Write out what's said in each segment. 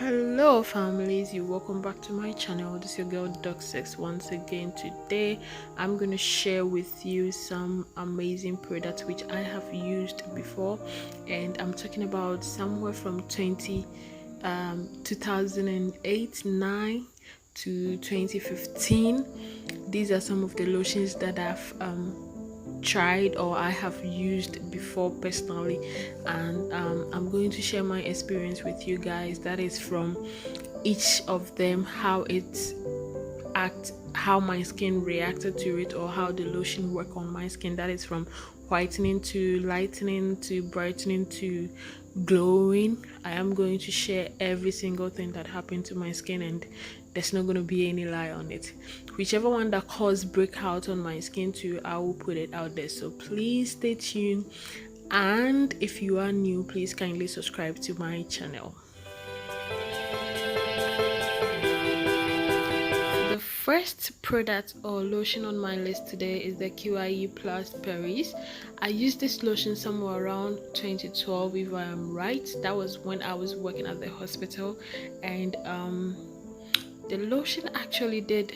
Hello families, you welcome back to my channel. This is your girl Duck Sex once again. Today I'm going to share with you some amazing products which I have used before, and I'm talking about somewhere from 2008 9 to 2015. These are some of the lotions that I've tried or I have used before personally, and I'm going to share my experience with you guys. That is from each of them, how my skin reacted to it, or how the lotion work on my skin. That is from whitening to lightening to brightening to glowing. I am going to share every single thing that happened to my skin, and there's not going to be any lie on it. Whichever one that caused breakout on my skin too, I will put it out there. So please stay tuned, and if you are new, please kindly subscribe to my channel. The first product or lotion on my list today is the Clinique Paris. I used this lotion somewhere around 2012, if I am right. That was when I was working at the hospital, and the lotion actually did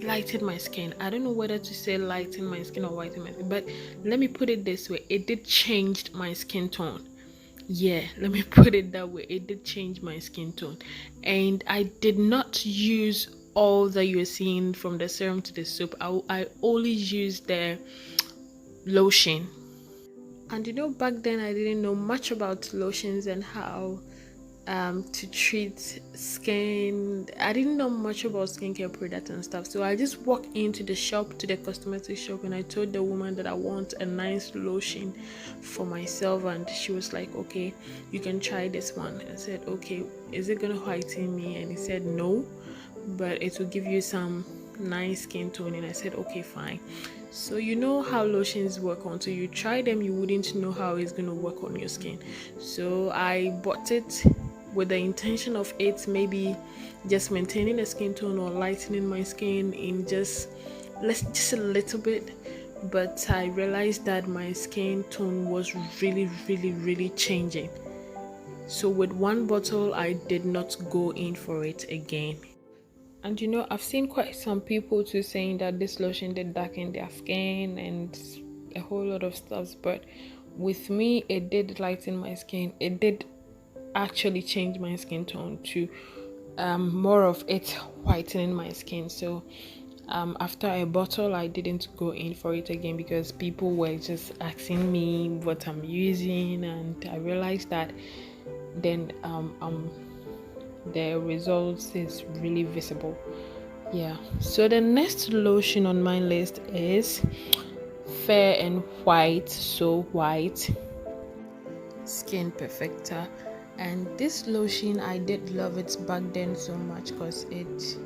lighten my skin. I don't know whether to say lighten my skin or whiten my skin, but let me put it this way: it did change my skin tone. Yeah, let me put it that way. It did change my skin tone, and I did not use all that you're seeing from the serum to the soap. I only used the lotion. And you know, back then I didn't know much about lotions and how to treat skin. I didn't know much about skincare products and stuff, so I just walked into the shop, to the cosmetic shop, and I told the woman that I want a nice lotion for myself, and she was like, okay, you can try this one. I said, okay, is it gonna whiten me? And he said no, but it will give you some nice skin tone. And I said, okay, fine. So you know how lotions work. Until you try them, you wouldn't know how it's going to work on your skin. So I bought it with the intention of it maybe just maintaining the skin tone or lightening my skin in just a little bit. But I realized that my skin tone was really changing. So with one bottle, I did not go in for it again. And you know, I've seen quite some people too saying that this lotion did darken their skin and a whole lot of stuff, but with me, it did lighten my skin. It did actually change my skin tone to more of it whitening my skin. So after a bottle, I didn't go in for it again because people were just asking me what I'm using, and I realized that then the results is really visible. Yeah, so the next lotion on my list is Fair and White, So White Skin Perfector. And this lotion, I did love it back then so much because it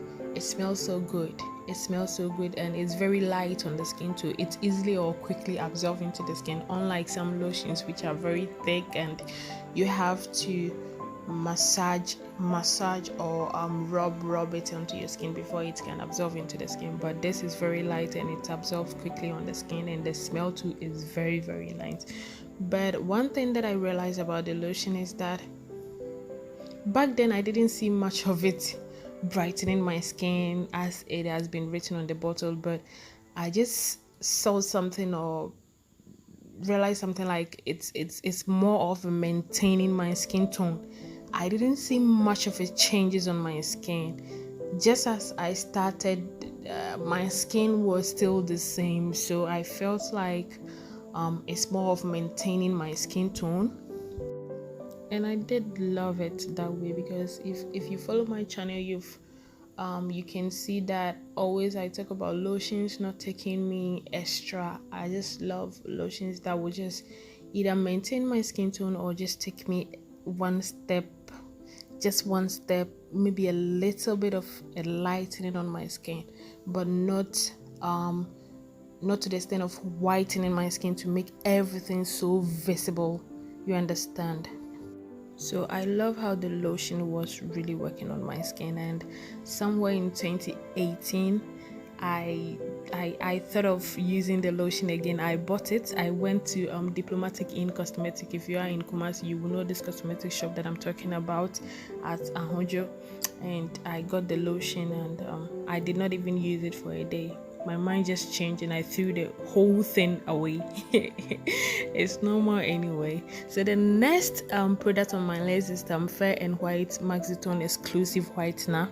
smells so good. It smells so good, and it's very light on the skin too. It's easily or quickly absorbed into the skin, unlike some lotions which are very thick and you have to massage or rub it onto your skin before it can absorb into the skin. But this is very light and it absorbs quickly on the skin, and the smell too is very nice. But one thing that I realized about the lotion is that back then I didn't see much of it brightening my skin as it has been written on the bottle, but I just saw something or realized something like it's more of maintaining my skin tone. I didn't see much of a changes on my skin. Just as I started, my skin was still the same, so I felt like it's more of maintaining my skin tone. And I did love it that way, because if you follow my channel, you can see that always I talk about lotions not taking me extra. I just love lotions that will just either maintain my skin tone or just take me one step, maybe a little bit of a lightening on my skin, but not to the extent of whitening my skin to make everything so visible. You understand? So I love how the lotion was really working on my skin, and somewhere in 2018 I I thought of using the lotion again. I bought it. I went to Diplomatic Inn Cosmetic. If you are in Kumasi, you will know this cosmetic shop that I'm talking about at Ahonjo. And I got the lotion, and I did not even use it for a day. My mind just changed and I threw the whole thing away. It's normal anyway. So the next product on my list is Fair and White Maxitone exclusive whitener.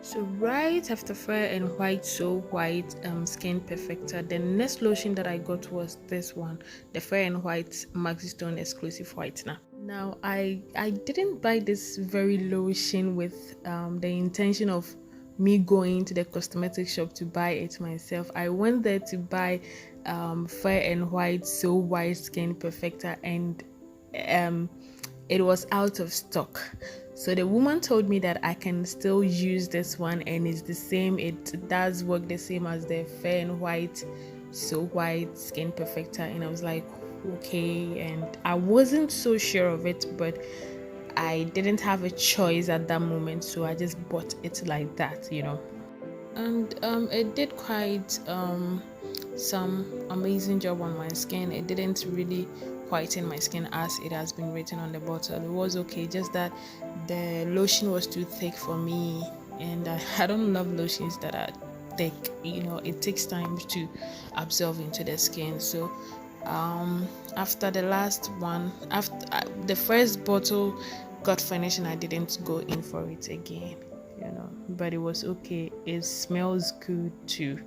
So right after Fair and White So White Skin Perfector, the next lotion that I got was this one, the Fair and White Maxitone exclusive whitener. Now I didn't buy this very lotion with the intention of me going to the cosmetic shop to buy it myself. I went there to buy Fair and White So White Skin Perfector, and it was out of stock. So the woman told me that I can still use this one, and it's the same. It does work the same as the Fair and White So White Skin Perfector, and I was like, okay. And I wasn't so sure of it, but I didn't have a choice at that moment, so I just bought it like that, And it did quite some amazing job on my skin. It didn't really whiten my skin as it has been written on the bottle. It was okay, just that the lotion was too thick for me, and I don't love lotions that are thick. It takes time to absorb into the skin. So after the last one, after the first bottle got finished, and I didn't go in for it again, but it was okay. It smells good too.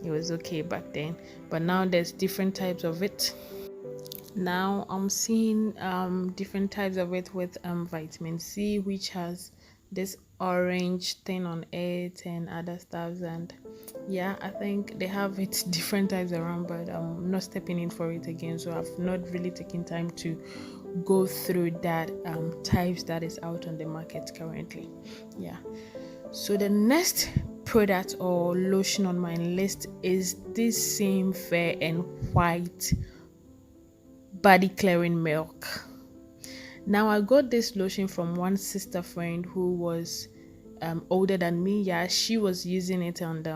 It was okay back then, but now there's different types of it. Now I'm seeing different types of it with vitamin C, which has this orange thing on it and other stuff. And yeah, I think they have it different types around, but I'm not stepping in for it again, so I've not really taken time to go through that types that is out on the market currently. Yeah, so the next product or lotion on my list is this same Fair and White body clearing milk. Now I got this lotion from one sister friend who was older than me. Yeah, she was using it, and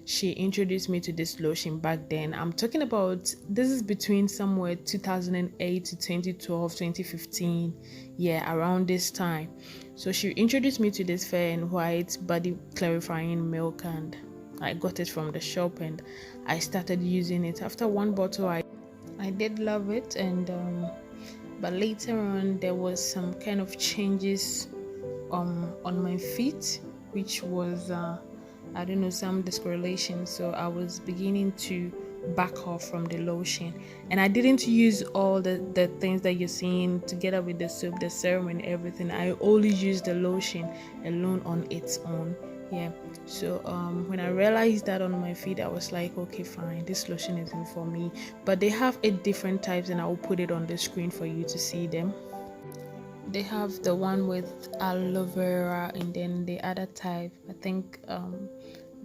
she introduced me to this lotion back then. I'm talking about, this is between somewhere 2008 to 2012, 2015, yeah, around this time. So she introduced me to this Fair and White body clarifying milk, and I got it from the shop, and I started using it. After one bottle, I did love it, and but later on there was some kind of changes on my feet, which was I don't know, some discoloration. So I was beginning to back off from the lotion, and I didn't use all the things that you're seeing together with the soap, the serum and everything. I only used the lotion alone on its own. Yeah, so when I realized that on my feet, I was like, okay, fine, this lotion isn't for me. But they have 8 different types, and I will put it on the screen for you to see them. They have the one with aloe vera, and then the other type, I think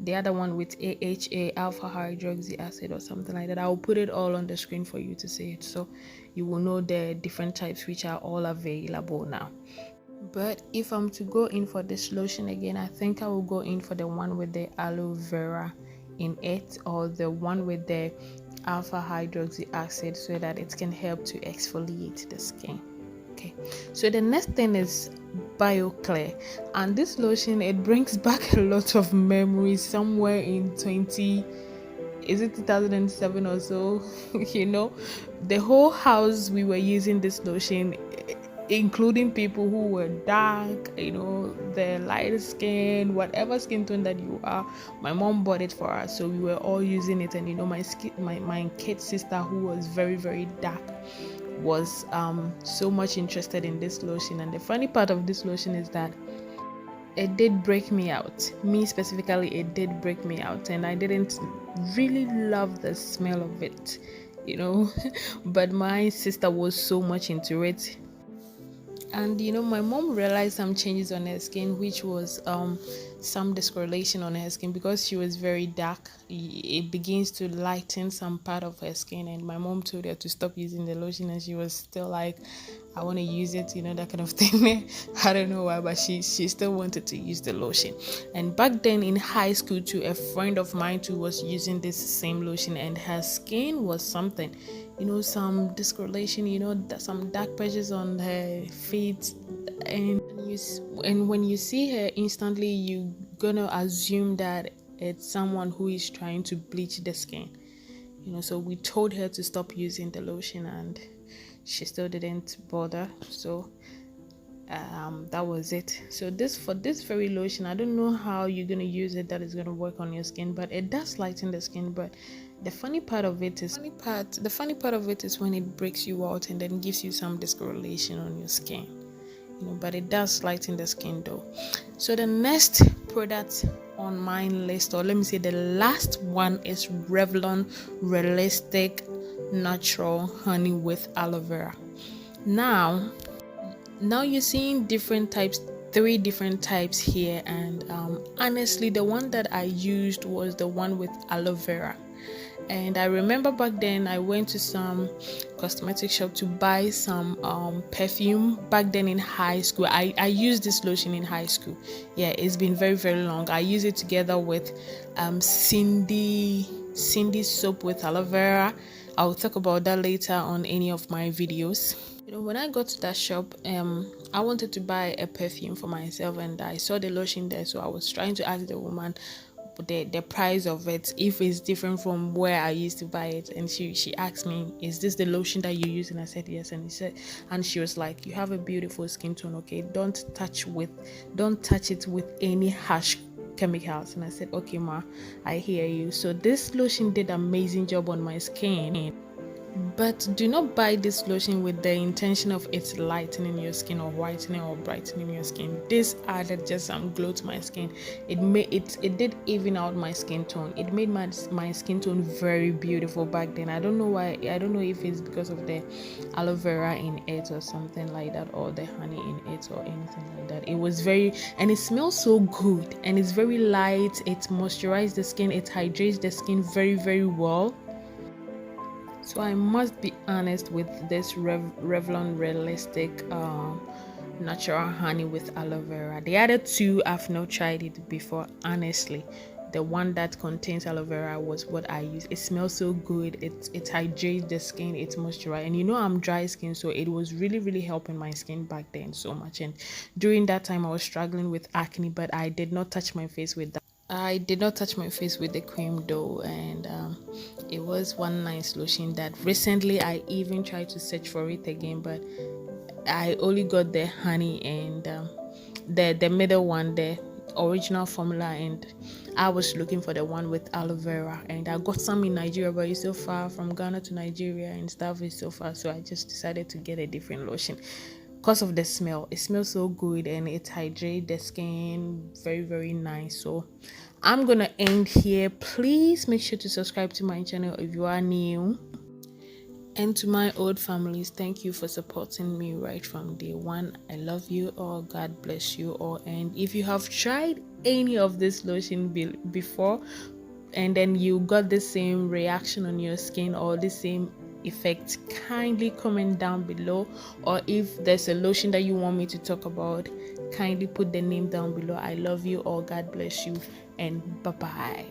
the other one with AHA, alpha hydroxy acid or something like that. I will put it all on the screen for you to see it, so you will know the different types which are all available now. But if I'm to go in for this lotion again, I think I will go in for the one with the aloe vera in it, or the one with the alpha hydroxy acid, so that it can help to exfoliate the skin. Okay, so the next thing is Bioclay, and this lotion, it brings back a lot of memories. Somewhere in 2007 or so, the whole house we were using this lotion, including people who were dark, the light skin, whatever skin tone that you are. My mom bought it for us, so we were all using it. And my kid sister, who was very, very dark, was so much interested in this lotion. And the funny part of this lotion is that it did break me out. Me specifically, it did break me out, and I didn't really love the smell of it, but my sister was so much into it. And my mom realized some changes on her skin, which was some discoloration on her skin, because she was very dark. It begins to lighten some part of her skin, and my mom told her to stop using the lotion, and she was still like, I want to use it, that kind of thing. I don't know why, but she still wanted to use the lotion. And back then in high school too, a friend of mine too was using this same lotion, and her skin was something, some discoloration, some dark patches on her feet, and when you see her instantly, you gonna assume that it's someone who is trying to bleach the skin. So we told her to stop using the lotion, and she still didn't bother. So that was it. So for this very lotion, I don't know how you're gonna use it that is gonna work on your skin, but it does lighten the skin. But the funny part of it is when it breaks you out and then gives you some discoloration on your skin. But it does lighten the skin though. So the next product on my list, or let me say the last one, is Revlon Realistic Natural Honey with Aloe Vera. Now you're seeing three different types here, and honestly, the one that I used was the one with aloe vera. And I remember back then I went to some cosmetic shop to buy some perfume. Back then in high school, I used this lotion in high school. Yeah, it's been very, very long. I use it together with Cindy soap with aloe vera. I'll talk about that later on any of my videos. When I got to that shop, I wanted to buy a perfume for myself, and I saw the lotion there, so I was trying to ask the woman the price of it, if it's different from where I used to buy it. And she asked me, is this the lotion that you use? And I said yes. And she was like, you have a beautiful skin tone, okay, don't touch it with any harsh chemicals. And I said, okay ma, I hear you. So this lotion did an amazing job on my skin. But do not buy this lotion with the intention of it lightening your skin or whitening or brightening your skin. This added just some glow to my skin. It did even out my skin tone. It made my skin tone very beautiful back then. I don't know why. I don't know if it's because of the aloe vera in it or something like that, or the honey in it or anything like that. It was and it smells so good, and it's very light. It moisturizes the skin. It hydrates the skin very, very well. So I must be honest with this Revlon Realistic Natural Honey with Aloe Vera. The other two, I've not tried it before, honestly. The one that contains aloe vera was what I use. It smells so good. It hydrates the skin. It's moisturized. And I'm dry skin, so it was really, really helping my skin back then so much. And during that time, I was struggling with acne, but I did not touch my face with that. I did not touch my face with the cream though, and it was one nice lotion that recently I even tried to search for it again, but I only got the honey and the middle one, the original formula, and I was looking for the one with aloe vera, and I got some in Nigeria, but it's so far from Ghana to Nigeria and stuff is so far, so I just decided to get a different lotion. Because of the smell, it smells so good and it hydrates the skin very, very nice. So I'm gonna end here. Please make sure to subscribe to my channel if you are new, and to my old families, thank you for supporting me right from day one. I love you all. God bless you all. And if you have tried any of this lotion before and then you got the same reaction on your skin or the same effect, kindly comment down below. Or if there's a lotion that you want me to talk about, kindly put the name down below. I love you all. God bless you, and bye bye.